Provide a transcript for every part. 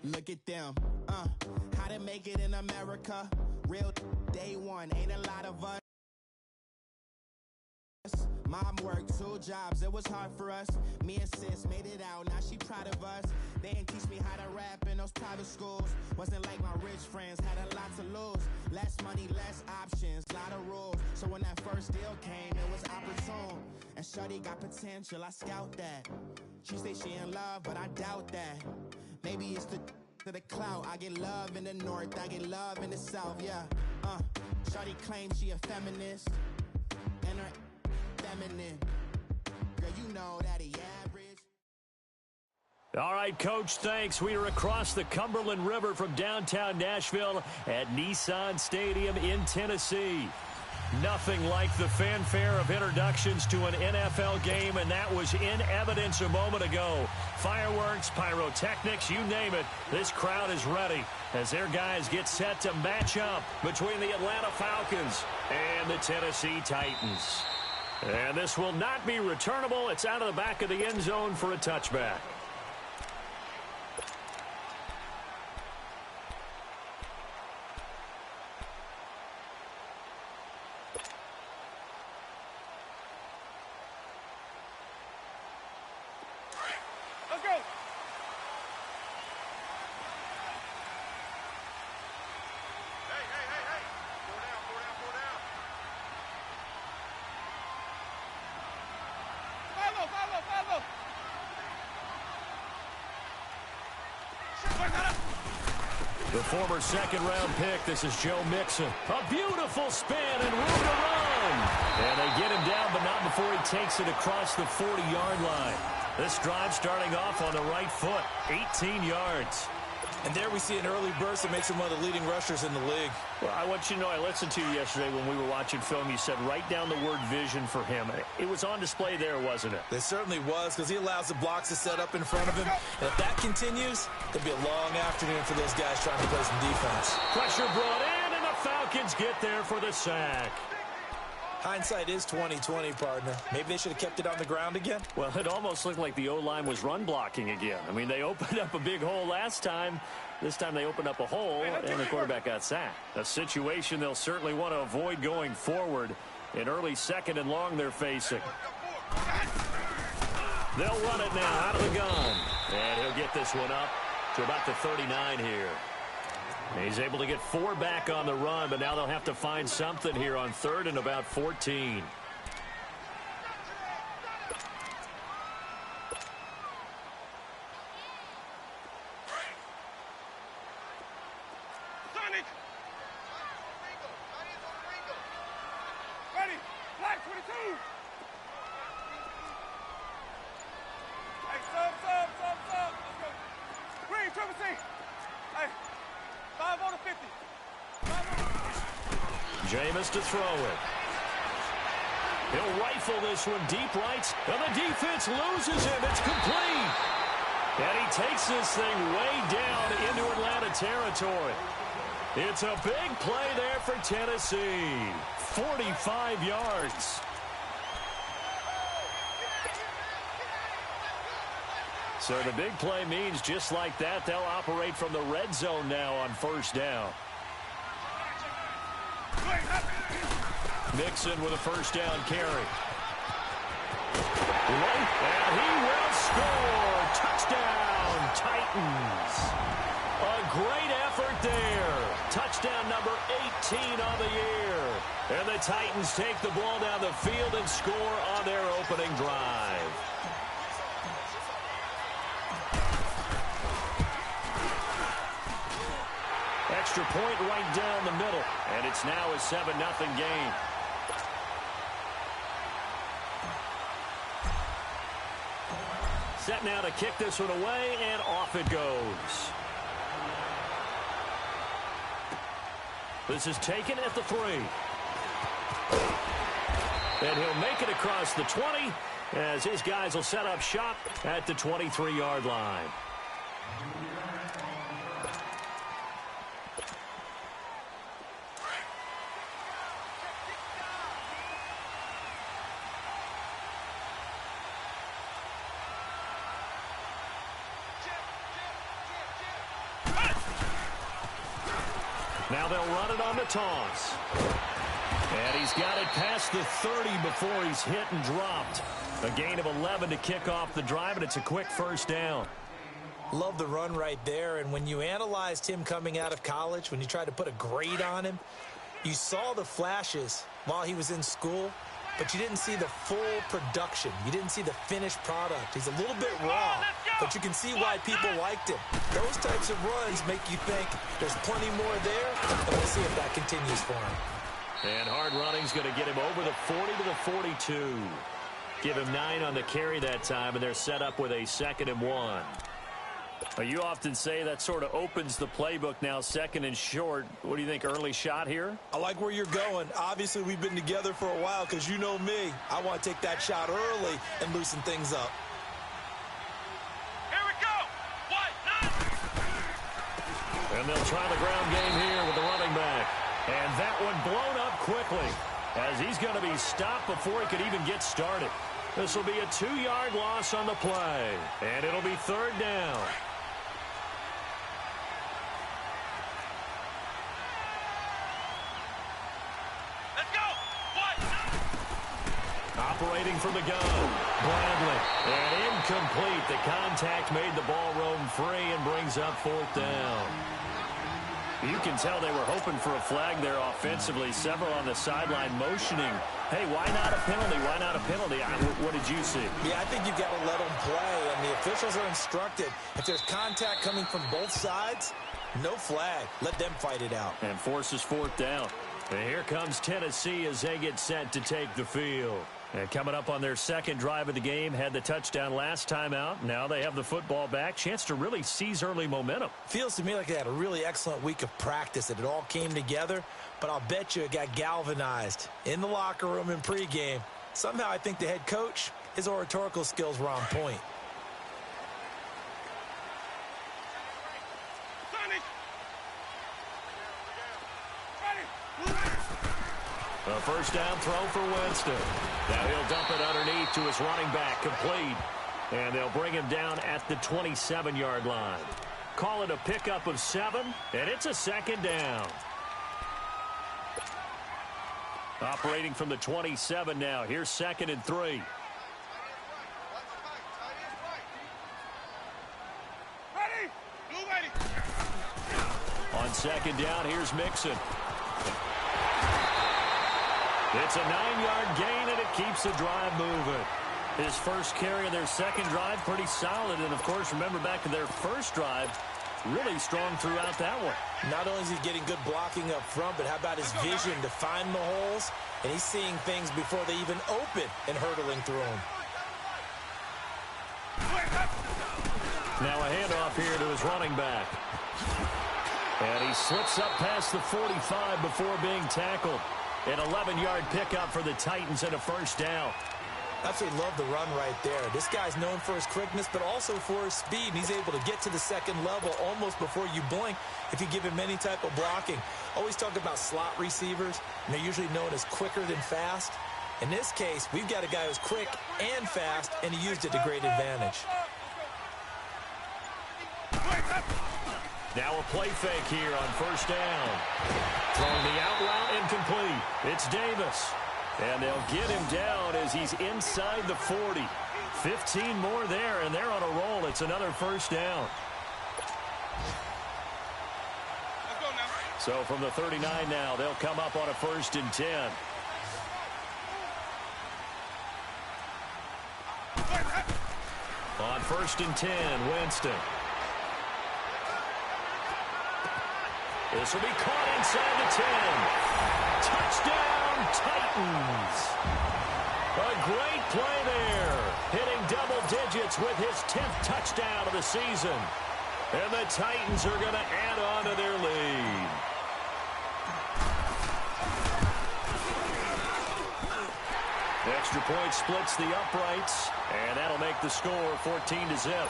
Look at them, how to make it in America. Real day one, ain't a lot of us. Mom worked 2 jobs, it was hard for us. Me and sis made it out, now she proud of us. They didn't teach me how to rap in those private schools. Wasn't like my rich friends, had a lot to lose. Less money, less options, lot of rules. So when that first deal came, it was opportune. And shorty got potential, I scout that. She say she in love, but I doubt that. Maybe it's the clout. I get love in the north, I get love in the south, yeah. Shorty claims she a feminist, and her feminine. Girl, you know that he average. All right, Coach, thanks. We are across the Cumberland River from downtown Nashville at Nissan Stadium in Tennessee. Nothing like the fanfare of introductions to an NFL game, and that was in evidence a moment ago. Fireworks, pyrotechnics, you name it. This crowd is ready as their guys get set to match up between the Atlanta Falcons and the Tennessee Titans. And this will not be returnable. It's out of the back of the end zone for a touchback. Let's go. Hey. Four down. Follow. The former second-round pick, this is Joe Mixon. A beautiful spin and room to run. And they get him down, but not before he takes it across the 40-yard line. This drive starting off on the right foot, 18 yards. And there we see an early burst that makes him one of the leading rushers in the league. Well, I want you to know, I listened to you yesterday when we were watching film. You said write down the word vision for him. It was on display there, wasn't it? It certainly was, because he allows the blocks to set up in front of him. And if that continues, it'll be a long afternoon for those guys trying to play some defense. Pressure brought in, and the Falcons get there for the sack. Hindsight is 20/20, partner. Maybe they should have kept it on the ground again. Well, it almost looked like the O-line was run blocking again. I mean, they opened up a big hole last time. This time they opened up a hole, and the quarterback got sacked. A situation they'll certainly want to avoid going forward. An early 2nd and long they're facing. They'll run it now out of the gun. And he'll get this one up to about the 39 here. He's able to get 4 back on the run, but now they'll have to find something here on 3rd and about 14. Ready. Black 22. Hey, sub. Let's go. Green, triple C. Hey. 5 on the 50. Jameis to throw it. He'll rifle this one deep right, and the defense loses him. It's complete. And he takes this thing way down into Atlanta territory. It's a big play there for Tennessee. 45 yards. So the big play means just like that, they'll operate from the red zone now on 1st down. Mixon with a 1st down carry. And he will score. Touchdown, Titans. A great effort there. Touchdown number 18 on the year. And the Titans take the ball down the field and score on their opening drive. Extra point right down the middle. And it's now a 7-0 game. Set now to kick this one away, and off it goes. This is taken at the 3. And he'll make it across the 20 as his guys will set up shop at the 23-yard line. Now they'll run it on the toss. And he's got it past the 30 before he's hit and dropped. A gain of 11 to kick off the drive, and it's a quick first down. Love the run right there, and when you analyzed him coming out of college, when you tried to put a grade on him, you saw the flashes while he was in school, but you didn't see the full production. You didn't see the finished product. He's a little bit raw, but you can see why people liked him. Those types of runs make you think there's plenty more there, and we'll see if that continues for him. And hard running's going to get him over the 40 to the 42. Give him 9 on the carry that time, and they're set up with a 2nd and 1. You often say that sort of opens the playbook now, 2nd and short. What do you think, early shot here? I like where you're going. Obviously, we've been together for a while because you know me. I want to take that shot early and loosen things up. Here we go. And they'll try the ground game here with the running back. And that one blown up quickly as he's going to be stopped before he could even get started. This will be a 2-yard loss on the play, and it'll be 3rd down. Let's go. Operating from the gun, Bradley. And incomplete. The contact made the ball roam free and brings up 4th down. You can tell they were hoping for a flag there offensively. Several on the sideline motioning. Hey, why not a penalty? Why not a penalty? What did you see? Yeah, I think you've got to let them play, and the officials are instructed. If there's contact coming from both sides, no flag. Let them fight it out. And forces 4th down. And here comes Tennessee as they get set to take the field. And coming up on their 2nd drive of the game, had the touchdown last time out. Now they have the football back. Chance to really seize early momentum. Feels to me like they had a really excellent week of practice. It all came together, but I'll bet you it got galvanized in the locker room in pregame. Somehow I think the head coach, his oratorical skills were on point. A first down throw for Winston. Now he'll dump it underneath to his running back, complete. And they'll bring him down at the 27-yard line. Call it a pickup of 7, and it's a 2nd down. Operating from the 27 now. Here's 2nd and 3. Ready? Blue ready. On 2nd down, here's Mixon. It's a 9-yard gain, and it keeps the drive moving. His first carry of their 2nd drive, pretty solid. And, of course, remember back to their first drive, really strong throughout that one. Not only is he getting good blocking up front, but how about his vision to find the holes? And he's seeing things before they even open and hurdling through them. Now a handoff here to his running back. And he slips up past the 45 before being tackled. An 11-yard pickup for the Titans and a first down. Absolutely love the run right there. This guy's known for his quickness, but also for his speed. And he's able to get to the 2nd level almost before you blink if you give him any type of blocking. Always talk about slot receivers, and they're usually known as quicker than fast. In this case, we've got a guy who's quick and fast, and he used it to great advantage. Now a play fake here on first down. Throwing the out route incomplete. It's Davis. And they'll get him down as he's inside the 40. 15 more there, and they're on a roll. It's another first down. Let's go now. So from the 39 now, they'll come up on a 1st and 10. On 1st and 10, Winston. This will be caught inside the 10. Touchdown, Titans. A great play there. Hitting double digits with his 10th touchdown of the season. And the Titans are going to add on to their lead. Extra point splits the uprights, and that'll make the score 14-0.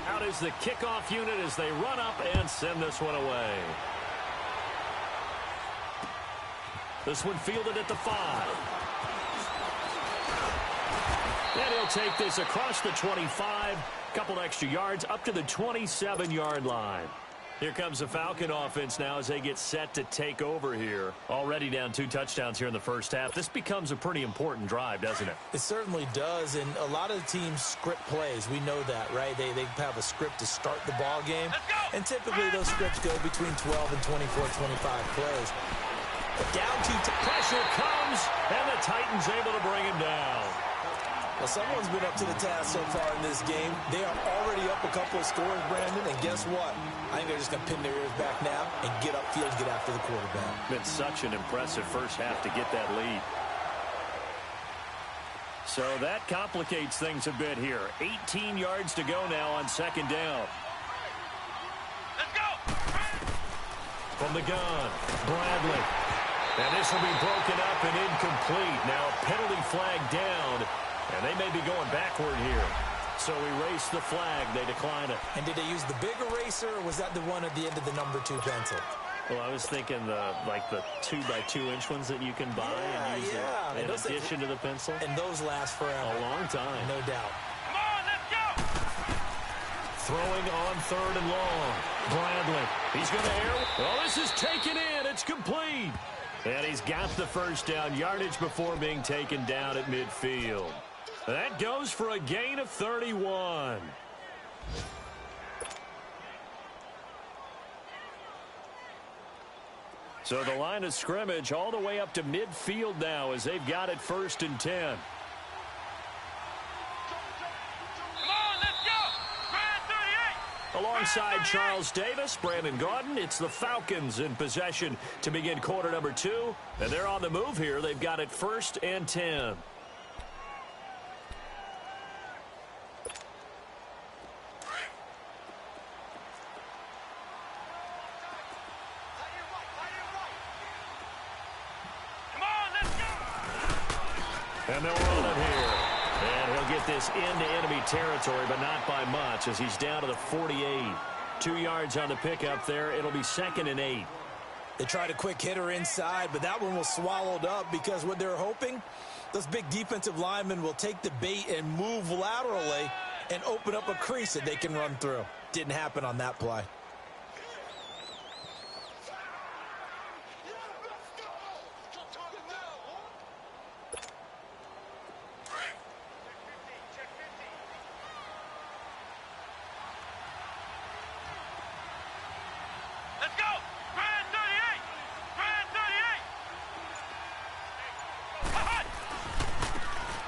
Out is the kickoff unit as they run up and send this one away. This one fielded at the 5. And he'll take this across the 25, Couple extra yards up to the 27-yard line. Here comes the Falcon offense now as they get set to take over here. Already down 2 touchdowns here in the first half. This becomes a pretty important drive, doesn't it? It certainly does, and a lot of the teams script plays. We know that, right? They have a script to start the ball game, and typically those scripts go between 12 and 24, 25 plays. But down 2, pressure comes, and the Titans able to bring him down. Well, someone's been up to the task so far in this game. They are already up a couple of scores, Brandon, and guess what? I think they're just going to pin their ears back now and get upfield and get after the quarterback. Been such an impressive first half to get that lead. So that complicates things a bit here. 18 yards to go now on second down. Let's go! From the gun, Bradley. And this will be broken up and incomplete. Now a penalty flag down. And they may be going backward here. So erase the flag. They decline it. And did they use the big eraser, or was that the one at the end of the number 2 pencil? Well, I was thinking the 2x2-inch ones that you can buy and use in addition to the pencil. And those last forever. A long time. No doubt. Come on, let's go! Throwing on 3rd and long. Bradley. He's going to air. Oh, this is taken in. It's complete. And he's got the first down yardage before being taken down at midfield. That goes for a gain of 31. So the line of scrimmage all the way up to midfield now as they've got it 1st and 10. Alongside Charles Davis, Brandon Gaudin, it's the Falcons in possession to begin quarter number 2. And they're on the move here. They've got it 1st and 10. And they'll run it here. And he'll get this into enemy territory, but not by much as he's down to the 48. 2 yards on the pickup there. It'll be 2nd and 8. They tried a quick hitter inside, but that one was swallowed up because what they're hoping, those big defensive linemen will take the bait and move laterally and open up a crease that they can run through. Didn't happen on that play.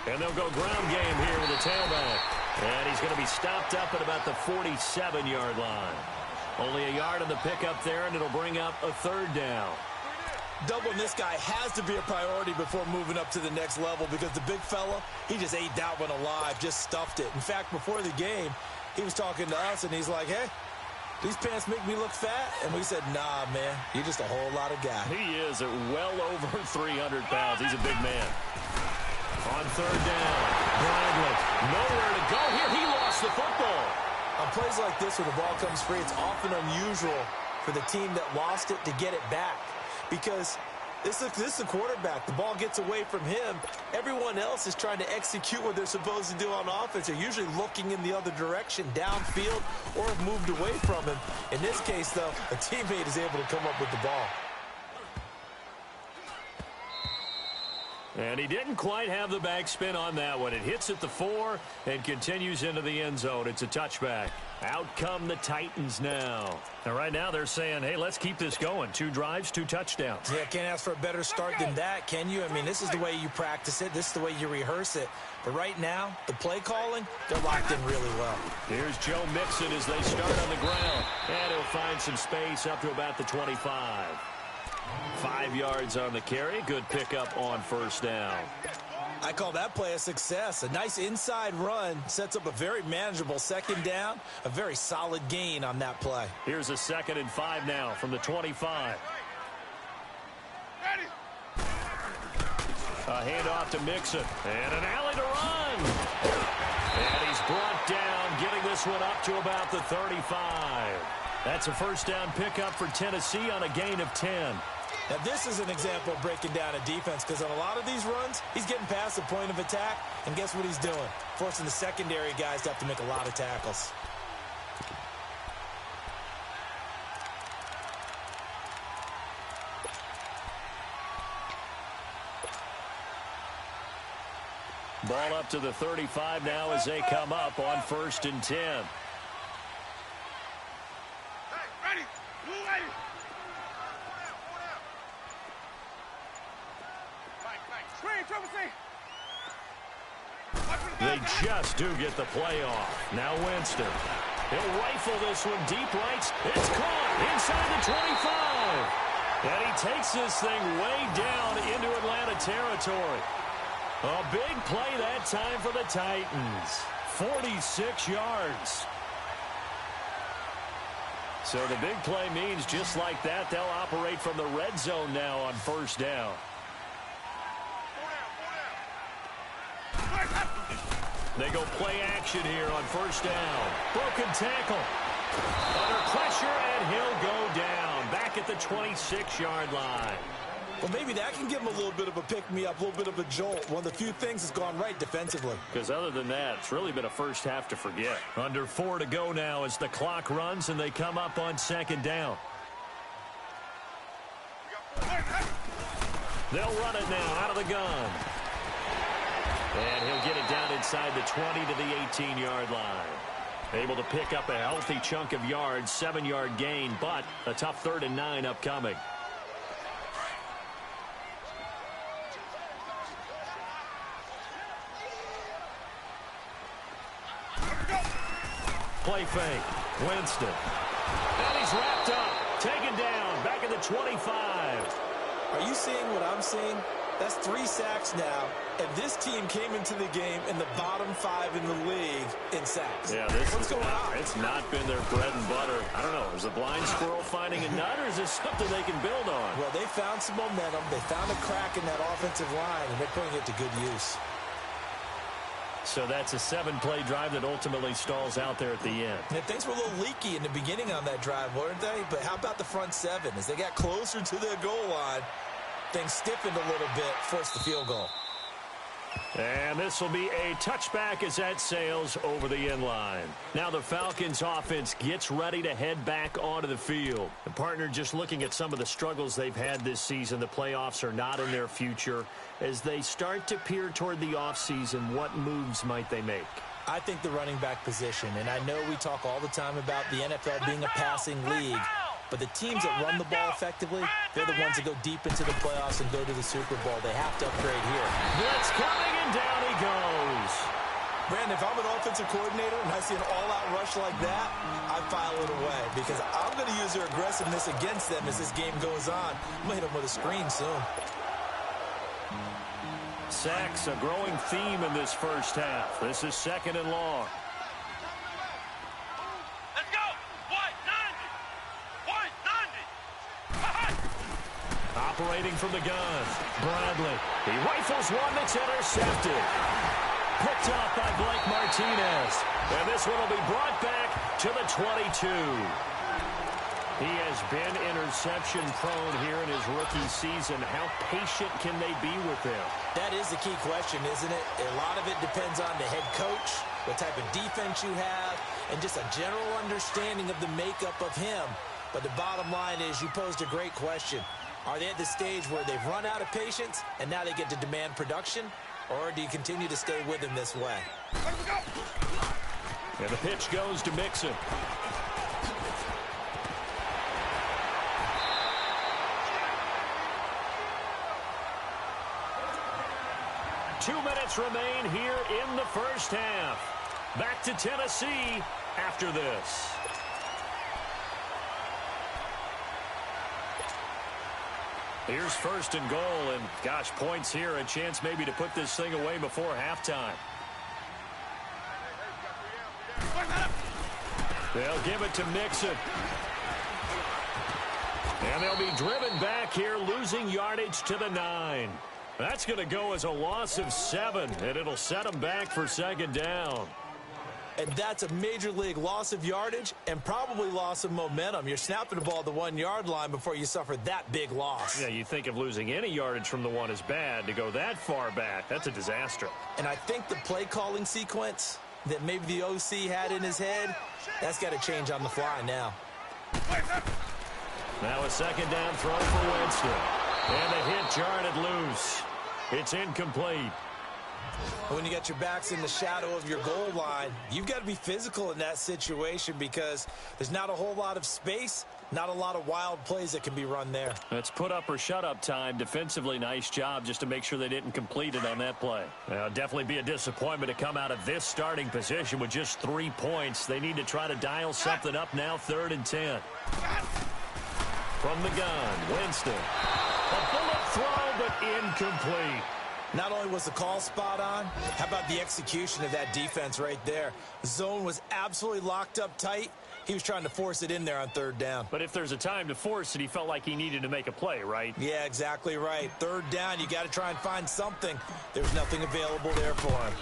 And they'll go ground game here with the tailback. And he's going to be stopped up at about the 47-yard line. Only a yard on the pickup there, and it'll bring up a 3rd down. Doubling this guy has to be a priority before moving up to the next level because the big fella, he just ate that one alive, just stuffed it. In fact, before the game, he was talking to us, and he's like, hey, these pants make me look fat? And we said, nah, man, you're just a whole lot of guy. He is at well over 300 pounds. He's a big man. On 3rd down, Bradley, nowhere to go here. He lost the football. On plays like this, when the ball comes free, it's often unusual for the team that lost it to get it back because this is a quarterback. The ball gets away from him. Everyone else is trying to execute what they're supposed to do on offense. They're usually looking in the other direction, downfield, or have moved away from him. In this case, though, a teammate is able to come up with the ball. And he didn't quite have the backspin on that one. It hits at the 4 and continues into the end zone. It's a touchback. Out come the Titans now. And right now they're saying, hey, let's keep this going. 2 drives, 2 touchdowns. Yeah, can't ask for a better start than that, can you? I mean, this is the way you practice it. This is the way you rehearse it. But right now, the play calling, they're locked in really well. Here's Joe Mixon as they start on the ground. And he'll find some space up to about the 25. 5 yards on the carry. Good pickup on 1st down. I call that play a success. A nice inside run sets up a very manageable 2nd down. A very solid gain on that play. Here's a 2nd and 5 now from the 25. Ready. A handoff to Mixon. And an alley to run. And he's brought down, getting this one up to about the 35. That's a 1st down pickup for Tennessee on a gain of 10. Now, this is an example of breaking down a defense because on a lot of these runs, he's getting past the point of attack, and guess what he's doing? Forcing the secondary guys to have to make a lot of tackles. Ball up to the 35 now as they come up on 1st and 10. Hey, ready. You ready. Screen, triple C. They just do get the play off. Now Winston. He'll rifle this one deep right. It's caught inside the 25. And he takes this thing way down into Atlanta territory. A big play that time for the Titans. 46 yards. So the big play means just like that, they'll operate from the red zone now on 1st down. They go play action here on 1st down. Broken tackle. Under pressure, and he'll go down. Back at the 26-yard line. Well, maybe that can give him a little bit of a pick-me-up, a little bit of a jolt. One of the few things that's gone right defensively. Because other than that, it's really been a first half to forget. Under 4 to go now as the clock runs and they come up on 2nd down. They'll run it now out of the gun. And he'll get it down inside the 20 to the 18-yard line. Able to pick up a healthy chunk of yards, 7-yard gain, but a tough 3rd and 9 upcoming. Play fake. Winston. And he's wrapped up. Taken down. Back at the 25. Are you seeing what I'm seeing? That's 3 sacks now, and this team came into the game in the bottom 5 in the league in sacks. Yeah, what's going on? It's not been their bread and butter. I don't know. Is a blind squirrel finding a nut, or is this something they can build on? Well, they found some momentum. They found a crack in that offensive line, and they're putting it to good use. So that's a 7-play drive that ultimately stalls out there at the end. And things were a little leaky in the beginning on that drive, weren't they? But how about the front 7? As they got closer to their goal line, things stiffened a little bit, forced the field goal. And this will be a touchback as that sails over the end line. Now the Falcons offense gets ready to head back onto the field. The partner, just looking at some of the struggles they've had this season, the playoffs are not in their future. As they start to peer toward the offseason, what moves might they make? I think the running back position, and I know we talk all the time about the NFL being a passing league, but the teams that run the ball effectively, they're the ones that go deep into the playoffs and go to the Super Bowl. They have to upgrade here. Blitz coming, and down he goes. Brandon, if I'm an offensive coordinator and I see an all-out rush like that, I file it away because I'm going to use their aggressiveness against them as this game goes on. I'm going to hit them with a screen soon. Sacks, a growing theme in this first half. This is 2nd and long. Let's go. 190. Operating from the gun. Bradley. He rifles one that's intercepted. Picked off by Blake Martinez. And this one will be brought back to the 22. He has been interception prone here in his rookie season. How patient can they be with him? That is the key question, isn't it? A lot of it depends on the head coach, what type of defense you have, and just a general understanding of the makeup of him. But the bottom line is you posed a great question. Are they at the stage where they've run out of patience and now they get to demand production? Or do you continue to stay with him this way? And the pitch goes to Mixon. 2 minutes remain here in the first half. Back to Tennessee after this. Here's 1st and goal, and gosh, points here, a chance maybe to put this thing away before halftime. They'll give it to Mixon. And they'll be driven back here, losing yardage to the 9. That's going to go as a loss of 7, and it'll set them back for 2nd down. And that's a major league loss of yardage and probably loss of momentum. You're snapping the ball at the 1-yard line before you suffer that big loss. Yeah, you think of losing any yardage from the one is bad. To go that far back, that's a disaster. And I think the play calling sequence that maybe the OC had in his head, that's got to change on the fly now. Now a second down throw for Winston. And the hit jarred it loose. It's incomplete. When you got your backs in the shadow of your goal line, you've got to be physical in that situation because there's not a whole lot of space, not a lot of wild plays that can be run there. That's put up or shut up time. Defensively, nice job just to make sure they didn't complete it on that play. Now, definitely be a disappointment to come out of this starting position with just 3 points. They need to try to dial something up now, 3rd and 10. From the gun, Winston. A bullet throw, but incomplete. Not only was the call spot on, how about the execution of that defense right there? The zone was absolutely locked up tight. He was trying to force it in there on 3rd down. But if there's a time to force it, he felt like he needed to make a play, right? Yeah, exactly right. 3rd down, you got to try and find something. There's nothing available there for him.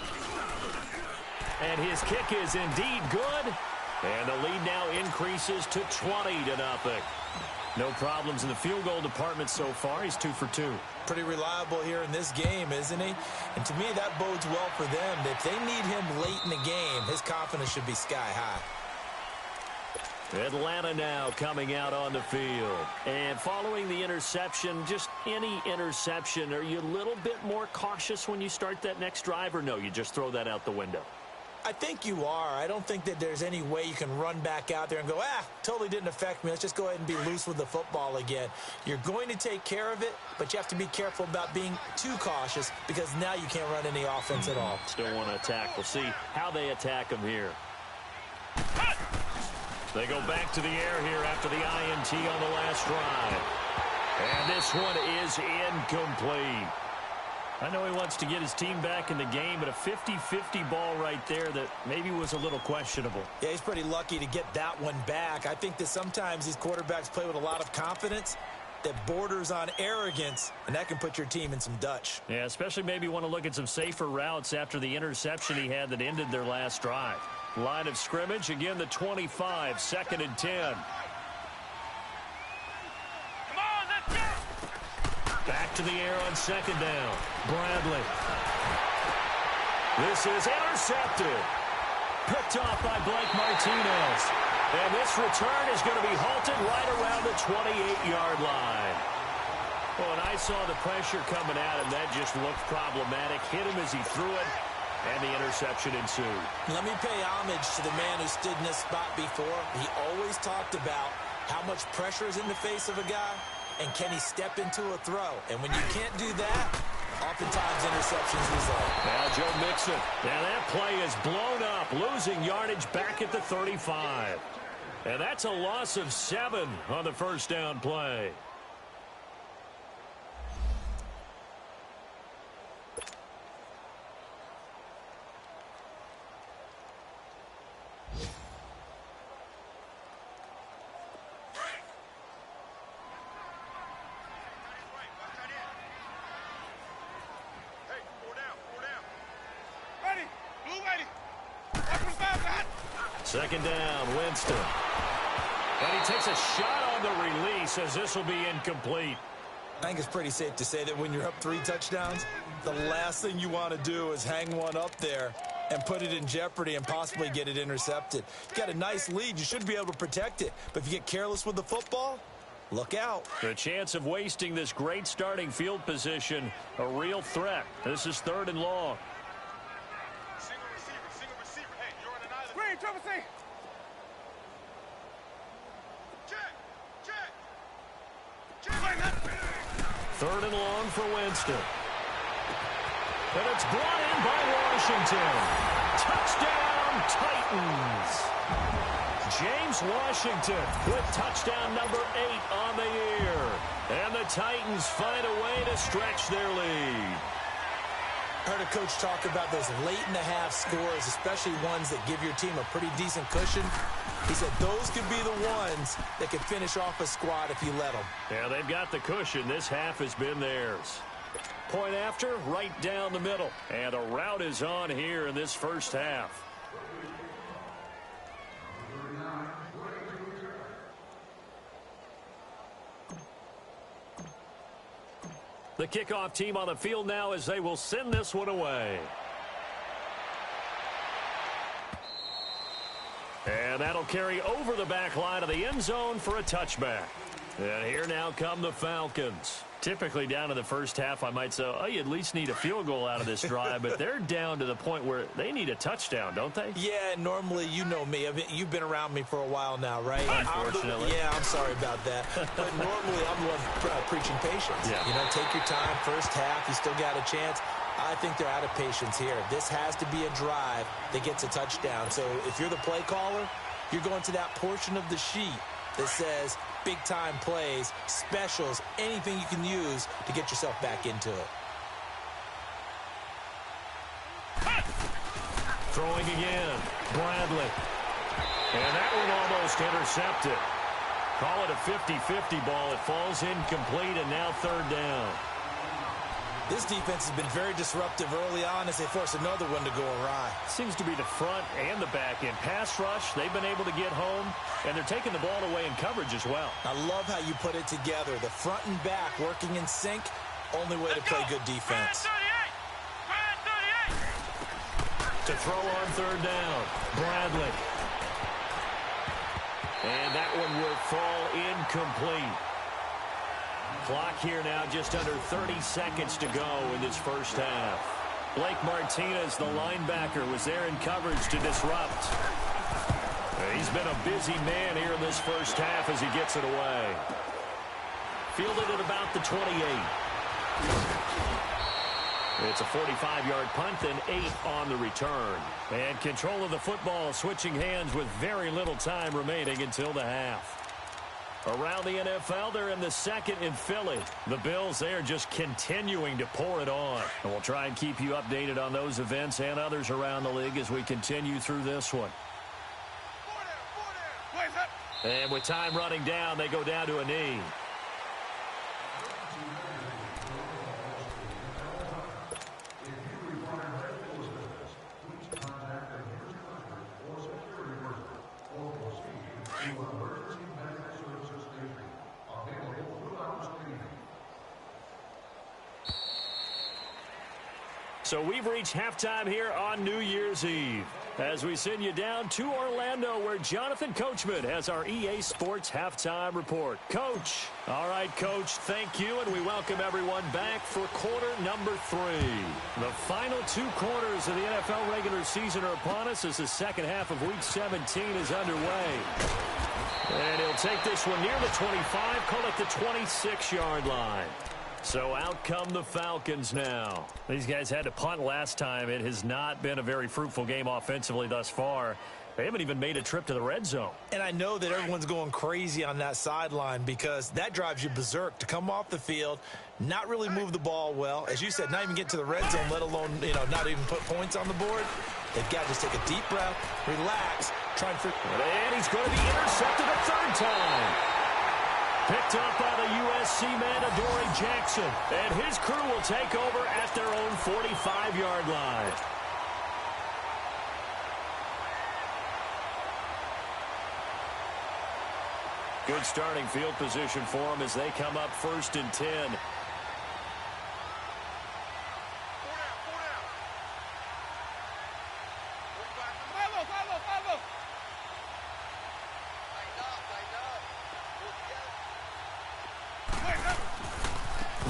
And his kick is indeed good. And the lead now increases to 20-0. No problems in the field goal department so far. He's 2 for 2. Pretty reliable here in this game, isn't he? And to me, that bodes well for them. If they need him late in the game, his confidence should be sky high. Atlanta now coming out on the field. And following the interception, just any interception, are you a little bit more cautious when you start that next drive, or no, you just throw that out the window? I think you are. I don't think that there's any way you can run back out there and go, totally didn't affect me. Let's just go ahead and be loose with the football again. You're going to take care of it, but you have to be careful about being too cautious because now you can't run any offense at all. Still want to attack. We'll see how they attack him here. They go back to the air here after the INT on the last drive. And this one is incomplete. I know he wants to get his team back in the game, but a 50-50 ball right there that maybe was a little questionable. Yeah, he's pretty lucky to get that one back. I think that sometimes these quarterbacks play with a lot of confidence that borders on arrogance, and that can put your team in some Dutch. Yeah, especially maybe want to look at some safer routes after the interception he had that ended their last drive. Line of scrimmage, again the 25, 2nd and 10. Back to the air on 2nd down. Bradley. This is intercepted. Picked off by Blake Martinez. And this return is going to be halted right around the 28-yard line. Oh, and I saw the pressure coming at him. That just looked problematic. Hit him as he threw it, and the interception ensued. Let me pay homage to the man who stood in this spot before. He always talked about how much pressure is in the face of a guy. And can he step into a throw? And when you can't do that, oftentimes interceptions result. Now Joe Mixon. Now that play is blown up, losing yardage back at the 35. And that's a loss of 7 on the first down play. Second down, Winston. And he takes a shot on the release as this will be incomplete. I think it's pretty safe to say that when you're up 3 touchdowns, the last thing you want to do is hang one up there and put it in jeopardy and possibly get it intercepted. You got a nice lead. You should be able to protect it. But if you get careless with the football, look out. The chance of wasting this great starting field position, a real threat. This is 3rd and long. Triple C. Third and long for Winston. And it's brought in by Washington. Touchdown, Titans. James Washington with touchdown number 8 on the year. And the Titans find a way to stretch their lead. I heard a coach talk about those late-in-the-half scores, especially ones that give your team a pretty decent cushion. He said those could be the ones that could finish off a squad if you let them. Yeah, they've got the cushion. This half has been theirs. Point after, right down the middle. And a route is on here in this first half. The kickoff team on the field now as they will send this one away. And that'll carry over the back line of the end zone for a touchback. And here now come the Falcons. Typically down in the first half, I might say, oh, you at least need a field goal out of this drive, but they're down to the point where they need a touchdown, don't they? Yeah, normally, you know me. I mean, you've been around me for a while now, right? Unfortunately. I'm sorry about that. But normally, I'm the one preaching patience. Yeah. You know, take your time. First half, you still got a chance. I think they're out of patience here. This has to be a drive that gets a touchdown. So if you're the play caller, you're going to that portion of the sheet that says big-time plays, specials, anything you can use to get yourself back into it. Throwing again, Bradley. And that one almost intercepted. Call it a 50-50 ball. It falls incomplete, and now third down. This defense has been very disruptive early on as they force another one to go awry. Seems to be the front and the back end. Pass rush, they've been able to get home, and they're taking the ball away in coverage as well. I love how you put it together. The front and back working in sync, only way to play good defense. To throw on third down, Bradley. And that one will fall incomplete. Clock here now just under 30 seconds to go in this first half. Blake Martinez, the linebacker, was there in coverage to disrupt. He's been a busy man here in this first half as he gets it away. Fielded at about the 28. It's a 45-yard punt, then 8 on the return. And control of the football switching hands with very little time remaining until the half. Around the NFL, they're in the second in Philly. The Bills, they are just continuing to pour it on. And we'll try and keep you updated on those events and others around the league as we continue through this one. And with time running down, they go down to a knee. So we've reached halftime here on New Year's Eve as we send you down to Orlando where Jonathan Coachman has our EA Sports Halftime Report. Coach. All right, Coach, thank you, and we welcome everyone back for quarter number 3. The final 2 quarters of the NFL regular season are upon us as the second half of Week 17 is underway. And he'll take this one near the 25, call it the 26-yard line. So out come the Falcons now. These guys had to punt last time. It has not been a very fruitful game offensively thus far. They haven't even made a trip to the red zone. And I know that everyone's going crazy on that sideline because that drives you berserk to come off the field, not really move the ball well. As you said, not even get to the red zone, let alone, not even put points on the board. They've got to just take a deep breath, relax, try and figure. And he's going to be intercepted a third time. Picked up by the USC man, Adoree Jackson. And his crew will take over at their own 45-yard line. Good starting field position for them as they come up 1st and 10.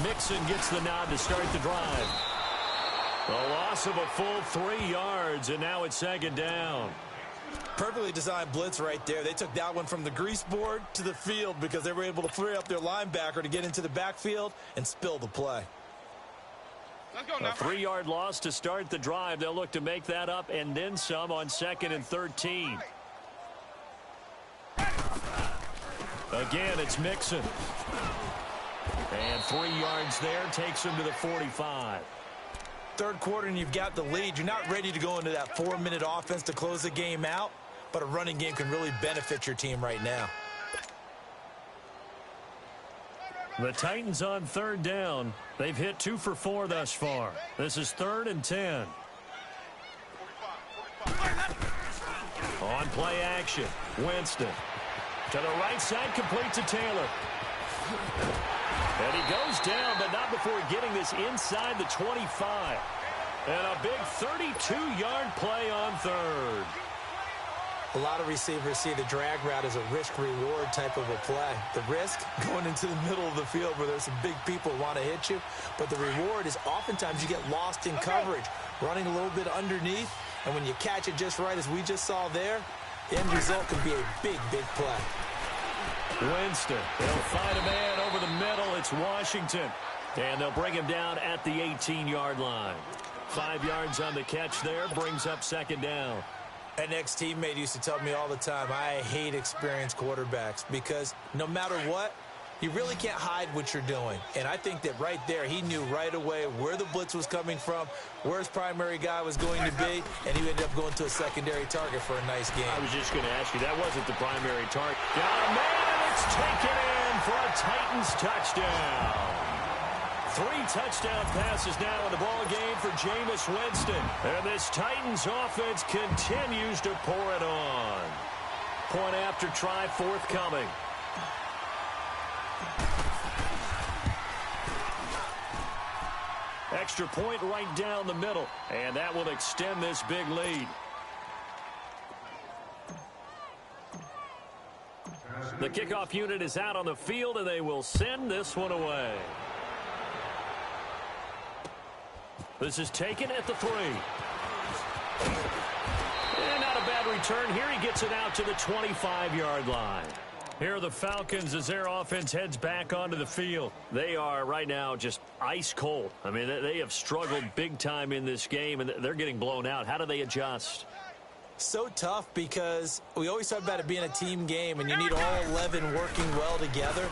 Mixon gets the nod to start the drive. A loss of a full 3 yards, and now it's 2nd down. Perfectly designed blitz right there. They took that one from the grease board to the field because they were able to free up their linebacker to get into the backfield and spill the play. A 3-yard loss to start the drive. They'll look to make that up and then some on 2nd and 13. Again, it's Mixon. And 3 yards there takes him to the 45. Third quarter and you've got the lead. You're not ready to go into that 4-minute offense to close the game out, but a running game can really benefit your team right now. The Titans on 3rd down. They've hit 2 for 4 thus far. This is 3rd and 10. On play action, Winston. To the right side, complete to Taylor. And he goes down, but not before getting this inside the 25. And a big 32-yard play on third. A lot of receivers see the drag route as a risk-reward type of a play. The risk, going into the middle of the field where there's some big people who want to hit you. But the reward is oftentimes you get lost in coverage, running a little bit underneath. And when you catch it just right, as we just saw there, the end result can be a big, big play. Winston, they'll find a man over the middle. It's Washington. And they'll bring him down at the 18-yard line. 5 yards on the catch there, brings up second down. An ex-teammate used to tell me all the time, I hate experienced quarterbacks because no matter what, you really can't hide what you're doing. And I think that right there, he knew right away where the blitz was coming from, where his primary guy was going to be, and he ended up going to a secondary target for a nice game. I was just going to ask you, that wasn't the primary target. Got a man, and it's taken in for a Titans touchdown. 3 touchdown passes now in the ball game for Jameis Winston. And this Titans offense continues to pour it on. Point after try forthcoming. Extra point right down the middle. And that will extend this big lead. The kickoff unit is out on the field, and they will send this one away. This is taken at the 3. And not a bad return here. He gets it out to the 25-yard line. Here are the Falcons as their offense heads back onto the field. They are right now just ice cold. I mean, they have struggled big time in this game, and they're getting blown out. How do they adjust? So tough because we always talk about it being a team game, and you need all 11 working well together.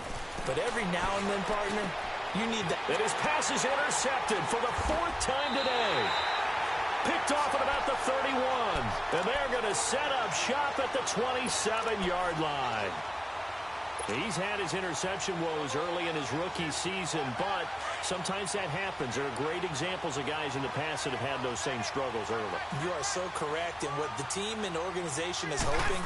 But every now and then, partner, you need that. And his pass is intercepted for the 4th time today. Picked off at about the 31. And they're going to set up shop at the 27-yard line. He's had his interception woes early in his rookie season, but sometimes that happens. There are great examples of guys in the past that have had those same struggles early. You are so correct. And what the team and organization is hoping,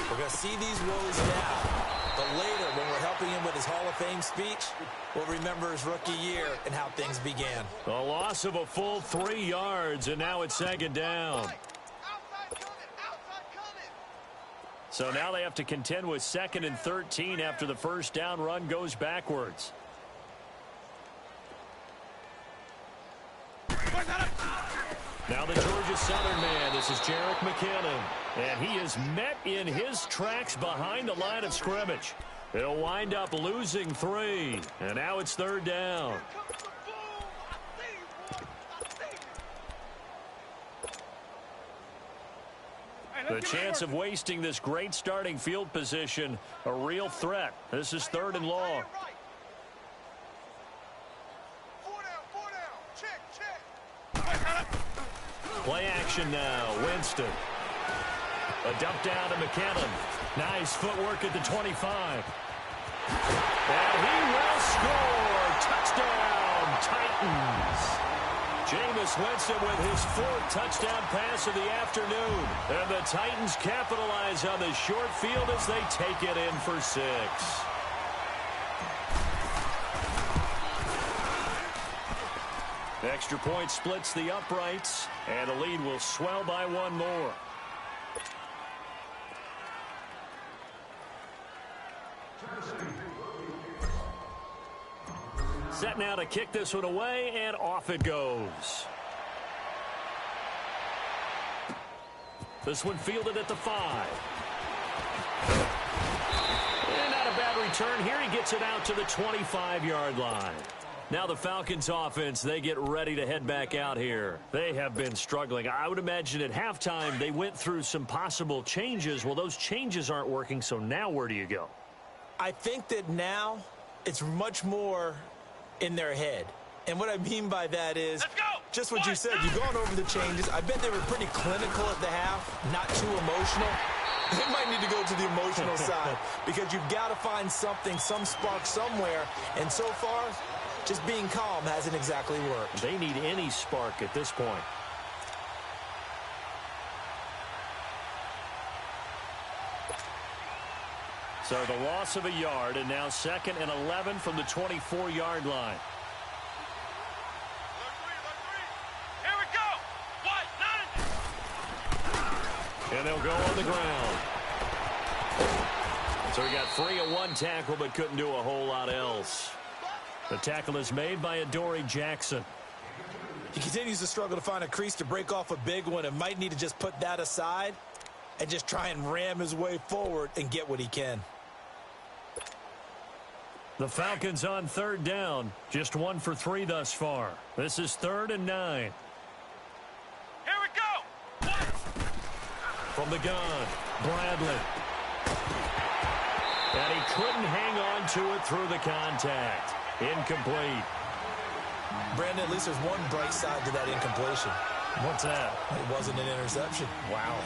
we're going to see these woes now. But later, when we're helping him with his Hall of Fame speech, we'll remember his rookie year and how things began. A loss of a full 3 yards, and now it's second down. So now they have to contend with 2nd and 13 after the first down run goes backwards. Now the Georgia Southern man. This is Jerick McKinnon. And he is met in his tracks behind the line of scrimmage. He'll wind up losing 3. And now it's 3rd down. The chance of wasting this great starting field position, a real threat. This is 3rd and long. Play action now. Winston. A dump down to McKinnon. Nice footwork at the 25. And he will score. Touchdown, Titans. Jameis Winston with his 4th touchdown pass of the afternoon. And the Titans capitalize on the short field as they take it in for 6. Extra point splits the uprights, and the lead will swell by 1 more. Set now to kick this one away, and off it goes. This one fielded at the 5. And not a bad return here. He gets it out to the 25-yard line. Now the Falcons offense, they get ready to head back out here. They have been struggling. I would imagine at halftime they went through some possible changes. Well, those changes aren't working, so now where do you go? I think that now it's much more in their head. And what I mean by that is just what you said. You've gone over the changes. I bet they were pretty clinical at the half, not too emotional. They might need to go to the emotional side because you've got to find something, some spark somewhere. And so far, just being calm hasn't exactly worked. They need any spark at this point. So the loss of a yard, and now 2nd and 11 from the 24-yard line. Here we go. And they'll go on the ground. So he got free of one tackle, but couldn't do a whole lot else. The tackle is made by Adoree Jackson. He continues to struggle to find a crease to break off a big one and might need to just put that aside and just try and ram his way forward and get what he can. The Falcons on 3rd down. Just 1 for 3 thus far. This is 3rd and 9. Here we go. From the gun, Bradley. And he couldn't hang on to it through the contact. Incomplete. Brandon, at least there's one bright side to that incompletion. What's that? It wasn't an interception. Wow.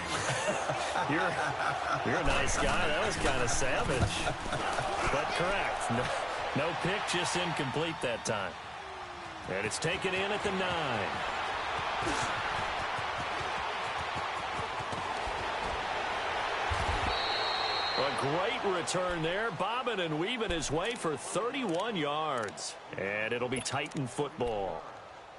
You're a nice guy. That was kind of savage. But correct. No pick, just incomplete that time. And it's taken in at the 9. A great return there, bobbing and weaving his way for 31 yards. And it'll be Titan football.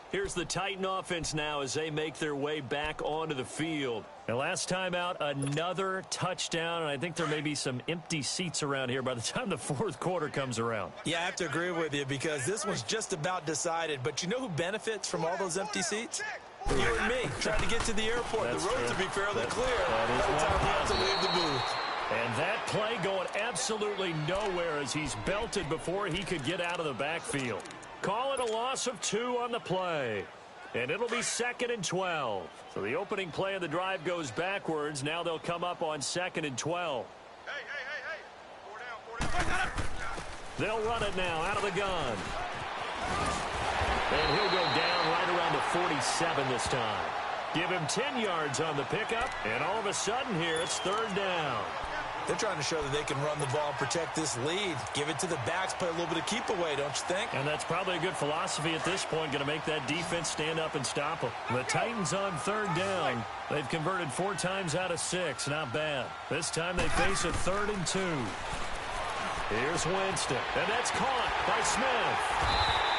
Here's the Titan offense now as they make their way back onto the field. And last time out, another touchdown, and I think there may be some empty seats around here by the time the 4th quarter comes around. Yeah, I have to agree with you because this one's just about decided. But you know who benefits from all those empty seats? You and me, trying to get to the airport. That's the road true. to be fairly clear that is by the time one we have to leave the booth. And that play going absolutely nowhere as he's belted before he could get out of the backfield. Call it a loss of 2 on the play. And it'll be 2nd and 12. So the opening play of the drive goes backwards. Now they'll come up on 2nd and 12. Hey. 4 down. They'll run it now out of the gun. And he'll go down right around the 47 this time. Give him 10 yards on the pickup. And all of a sudden here, it's 3rd down. They're trying to show that they can run the ball and protect this lead. Give it to the backs, play a little bit of keep away, don't you think? And that's probably a good philosophy at this point, going to make that defense stand up and stop them. The Titans on 3rd down. They've converted 4 times out of 6. Not bad. This time they face a 3rd and 2. Here's Winston. And that's caught by Smith.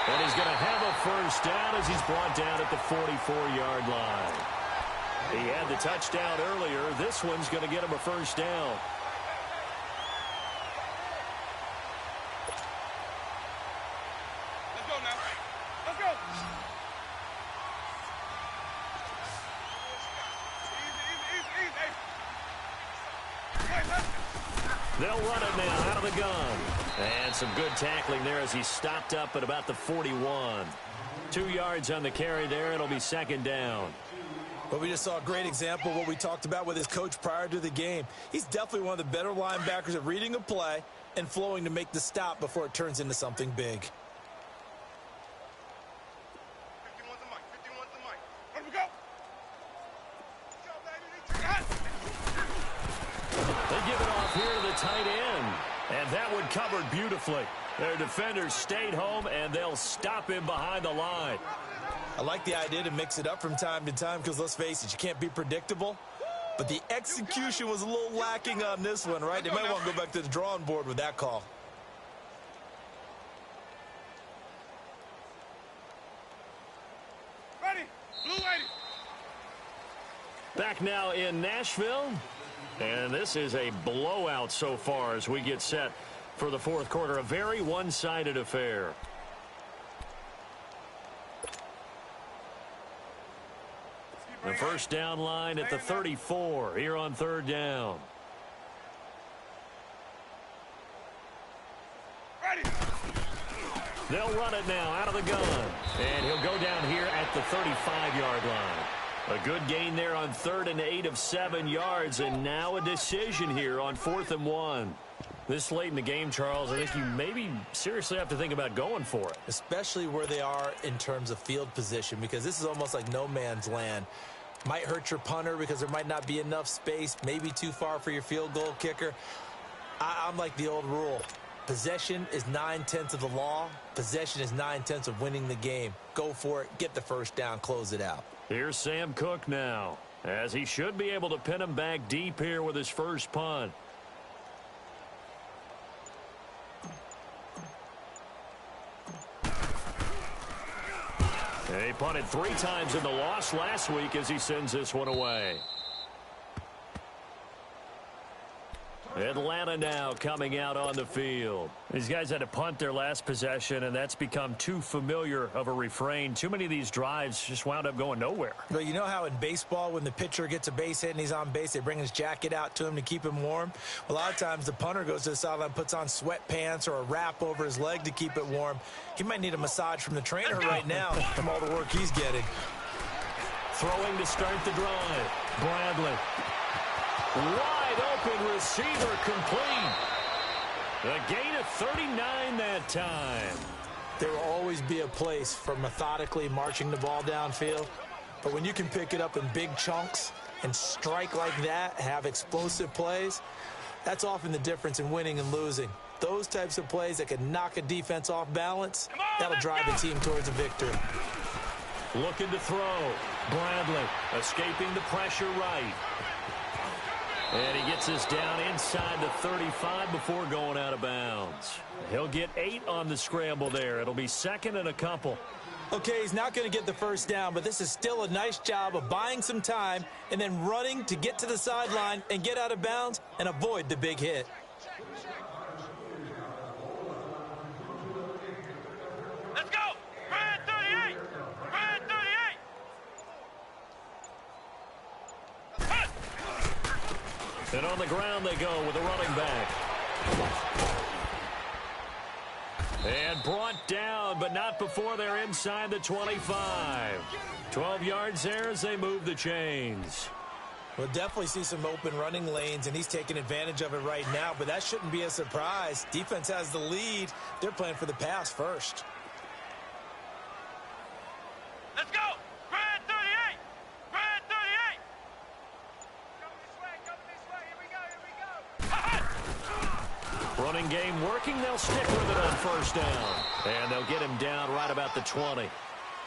And he's going to have a 1st down as he's brought down at the 44-yard line. He had the touchdown earlier. This one's going to get him a 1st down. Let's go. Easy. They'll run it now out of the gun. And some good tackling there as he stopped up at about the 41. 2 yards on the carry there. It'll be 2nd down. But we just saw a great example of what we talked about with his coach prior to the game. He's definitely one of the better linebackers at reading a play and flowing to make the stop before it turns into something big. 51's the mic. Where we go? They give it off here to the tight end. And that one covered beautifully. Their defenders stayed home, and they'll stop him behind the line. I like the idea to mix it up from time to time because, let's face it, you can't be predictable. But the execution was a little lacking on this one, right? They might want to go back to the drawing board with that call. Ready. Blue lady. Back now in Nashville. And this is a blowout so far as we get set for the 4th quarter. A very one-sided affair. The 1st down line at the 34 here on 3rd down. Ready. They'll run it now out of the gun. And he'll go down here at the 35-yard line. A good gain there on 3rd and 8 of 7 yards. And now a decision here on 4th and 1. This late in the game, Charles, I think you maybe seriously have to think about going for it. Especially where they are in terms of field position, because this is almost like no man's land. Might hurt your punter because there might not be enough space, maybe too far for your field goal kicker. I'm like the old rule. Possession is 9/10 of the law. Possession is 9/10 of winning the game. Go for it, get the 1st down, close it out. Here's Sam Cook now, as he should be able to pin him back deep here with his first punt. punted 3 times in the loss last week as he sends this one away. Atlanta now coming out on the field. These guys had to punt their last possession, and that's become too familiar of a refrain. Too many of these drives just wound up going nowhere. Well, you know how in baseball when the pitcher gets a base hit and he's on base, they bring his jacket out to him to keep him warm? A lot of times the punter goes to the sideline, puts on sweatpants or a wrap over his leg to keep it warm. He might need a massage from the trainer right now from all the work he's getting. Throwing to start the drive. Bradley. Wide open receiver complete. A gain of 39 that time. There will always be a place for methodically marching the ball downfield. But when you can pick it up in big chunks and strike like that, have explosive plays, that's often the difference in winning and losing. Those types of plays that can knock a defense off balance, that'll drive a team towards a victory. Looking to throw. Bradley escaping the pressure right. And he gets this down inside the 35 before going out of bounds. He'll get 8 on the scramble there. It'll be second and a couple. Okay, he's not going to get the first down, but this is still a nice job of buying some time and then running to get to the sideline and get out of bounds and avoid the big hit. Let's go! Brad 38! Brad 38! And on the ground they go with a running back. And brought down, but not before they're inside the 25. 12 yards there as they move the chains. We'll definitely see some open running lanes, and he's taking advantage of it right now, but that shouldn't be a surprise. Defense has the lead. They're playing for the pass first. Let's go! Brad 38! Brad 38! Come this way, here we go! Running game working. They'll stick with it on first down. And they'll get him down right about the 20.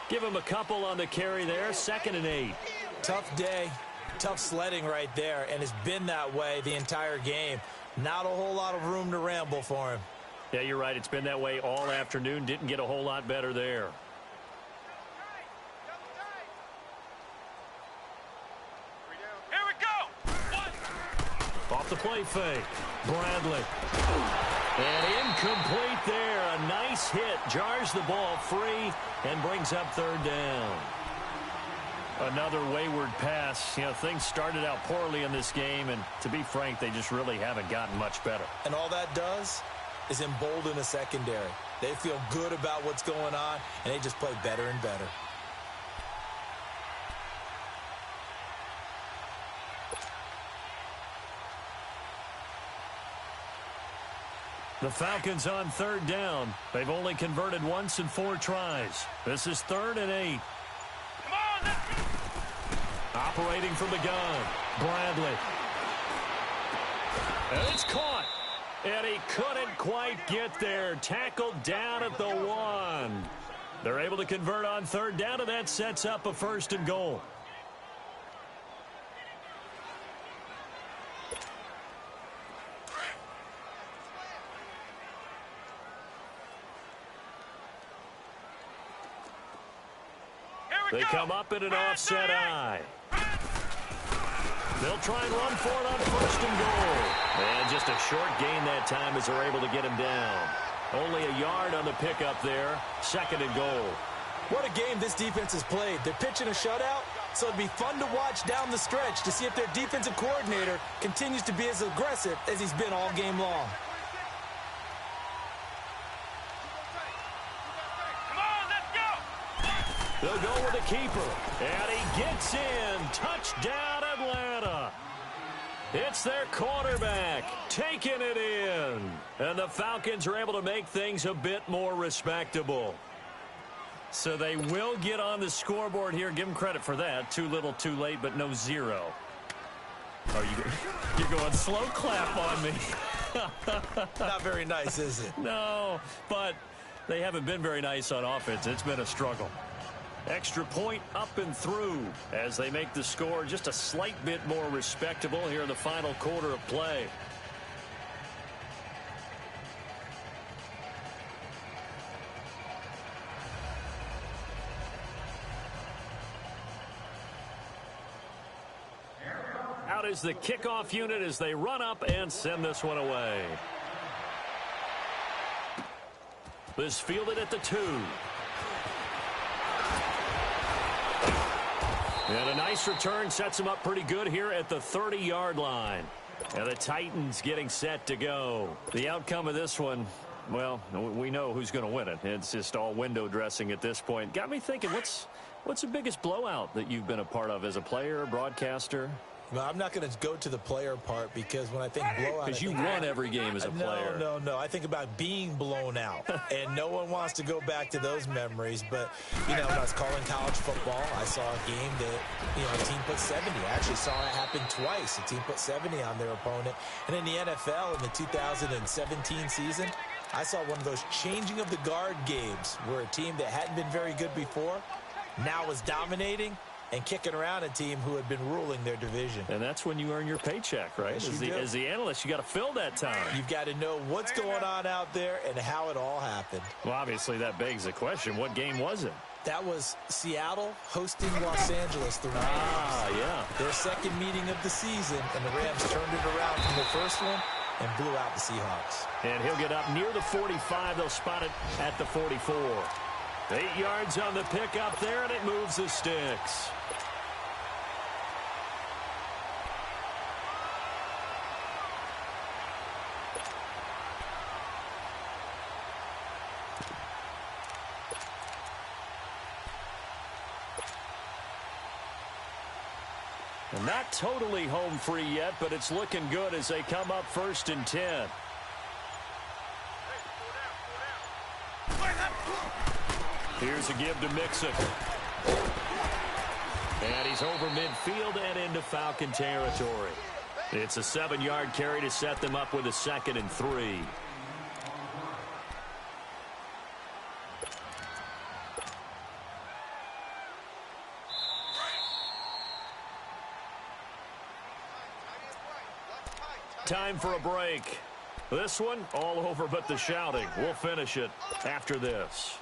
Give him a couple on the carry there. 2nd and 8. Tough day. Tough sledding right there, and it's been that way the entire game. Not a whole lot of room to ramble for him. Yeah, you're right. It's been that way all afternoon. Didn't get a whole lot better there. Here we go! Off the play fake. Bradley. And incomplete there. A nice hit. Jars the ball free and brings up 3rd down. Another wayward pass. You know, things started out poorly in this game, and to be frank, they just really haven't gotten much better. And all that does is embolden the secondary. They feel good about what's going on, and they just play better and better. The Falcons on 3rd down. They've only converted once in 4 tries. This is 3rd and 8. Come on, let's go! Operating from the gun. Bradley. And it's caught. And he couldn't quite get there. Tackled down at the 1. They're able to convert on 3rd down, and that sets up a 1st and goal. They come up in an offset eye. They'll try and run for it on 1st and goal. And just a short gain that time as they're able to get him down. Only a yard on the pickup there. 2nd and goal. What a game this defense has played. They're pitching a shutout, so it'd be fun to watch down the stretch to see if their defensive coordinator continues to be as aggressive as he's been all game long. They'll go with the keeper. And he gets in. Touchdown, Atlanta. It's their quarterback taking it in. And the Falcons are able to make things a bit more respectable. So they will get on the scoreboard here. Give them credit for that. Too little, too late, but no 0. Oh, you're going slow clap on me. Not very nice, is it? No, but they haven't been very nice on offense. It's been a struggle. Extra point up and through as they make the score just a slight bit more respectable here in the final quarter of play. out is the kickoff unit as they run up and send this one away. This fielded at the 2. And a nice return sets him up pretty good here at the 30-yard line. And the Titans getting set to go. The outcome of this one, well, we know who's going to win it. It's just all window dressing at this point. Got me thinking, what's the biggest blowout that you've been a part of as a player, broadcaster? Well, I'm not going to go to the player part because when I think blowout... Because you won every game as a player. No. I think about being blown out. And no one wants to go back to those memories. But, when I was calling college football, I saw a game that, a team put 70. I actually saw it happen twice. A team put 70 on their opponent. And in the NFL, in the 2017 season, I saw one of those changing of the guard games where a team that hadn't been very good before now was dominating and kicking around a team who had been ruling their division. And that's when you earn your paycheck, right? As the analyst, you got to fill that time. You've got to know what's going on out there and how it all happened. Well, obviously, that begs the question, what game was it? That was Seattle hosting Los Angeles, the Rams. Yeah. Their second meeting of the season, and the Rams turned it around from the first one and blew out the Seahawks. And he'll get up near the 45. They'll spot it at the 44. 8 yards on the pickup there, and it moves the sticks. And not totally home free yet, but it's looking good as they come up 1st and 10. Here's a give to Mixon. And he's over midfield and into Falcon territory. It's a 7-yard carry to set them up with a 2nd and 3. Time for a break. This one all over but the shouting. We'll finish it after this.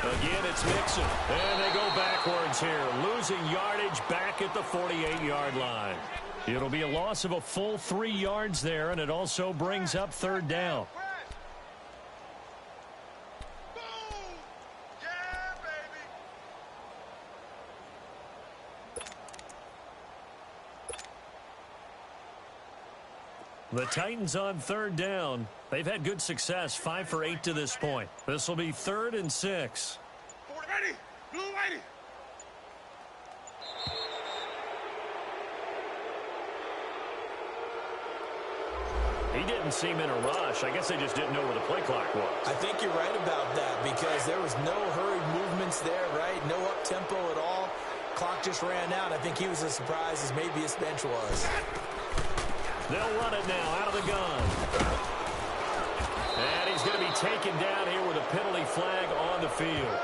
Again, it's Mixon. And they go backwards here. Losing yardage back at the 48-yard line. It'll be a loss of a full 3 yards there, and it also brings up 3rd down. The Titans on 3rd down. They've had good success, 5 for 8 to this point. This will be 3rd and 6. Ready, blue ready. He didn't seem in a rush. I guess they just didn't know where the play clock was. I think you're right about that because there was no hurried movements there, right? No up-tempo at all. Clock just ran out. I think he was as surprised as maybe his bench was. They'll run it now out of the gun. And he's going to be taken down here with a penalty flag on the field.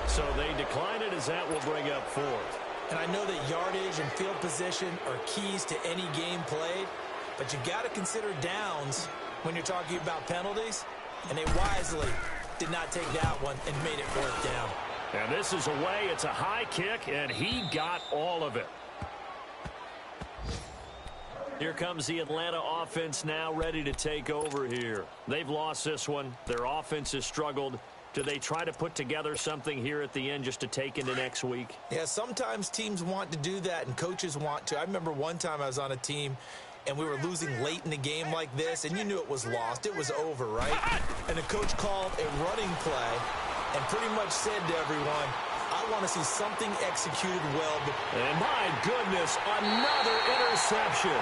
So they decline it as that will bring up 4th. And I know that yardage and field position are keys to any game played, but you got to consider downs when you're talking about penalties, and they wisely did not take that one and made it 4th down. And this is away. It's a high kick, and he got all of it. Here comes the Atlanta offense now ready to take over here. They've lost this one. Their offense has struggled. Do they try to put together something here at the end just to take into next week? Yeah, sometimes teams want to do that and coaches want to. I remember one time I was on a team and we were losing late in the game like this, and you knew it was lost. It was over, right? And the coach called a running play and pretty much said to everyone, I want to see something executed well. And my goodness, another interception.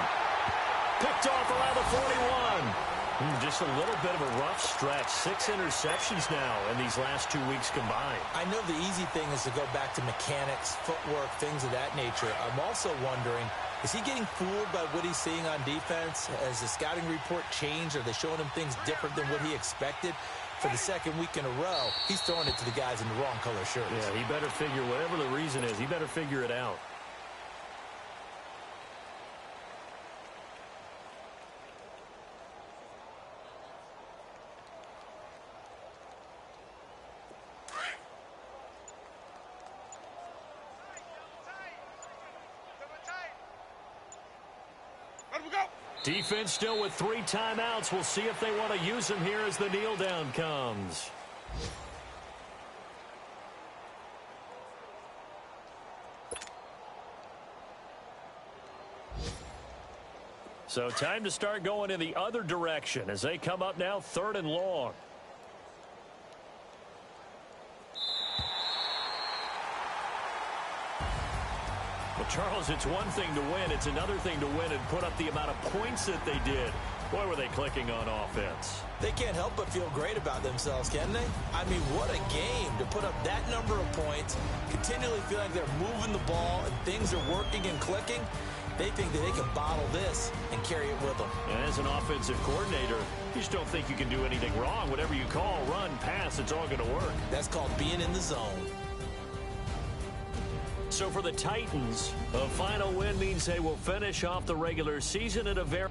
Picked off around the 41. Just a little bit of a rough stretch. 6 interceptions now in these last 2 weeks combined. I know the easy thing is to go back to mechanics, footwork, things of that nature. I'm also wondering, is he getting fooled by what he's seeing on defense? Has the scouting report changed? Are they showing him things different than what he expected? For the 2nd week in a row, he's throwing it to the guys in the wrong color shirts. Yeah, he better figure, whatever the reason is, he better figure it out. Defense still with 3 timeouts. We'll see if they want to use them here as the kneel down comes. So time to start going in the other direction as they come up now 3rd and long. Well, Charles, it's one thing to win. It's another thing to win and put up the amount of points that they did. Boy, were they clicking on offense. They can't help but feel great about themselves, can they? I mean, what a game to put up that number of points, continually feel like they're moving the ball and things are working and clicking. They think that they can bottle this and carry it with them. And as an offensive coordinator, you just don't think you can do anything wrong. Whatever you call, run, pass, it's all going to work. That's called being in the zone. So for the Titans, a final win means they will finish off the regular season at a very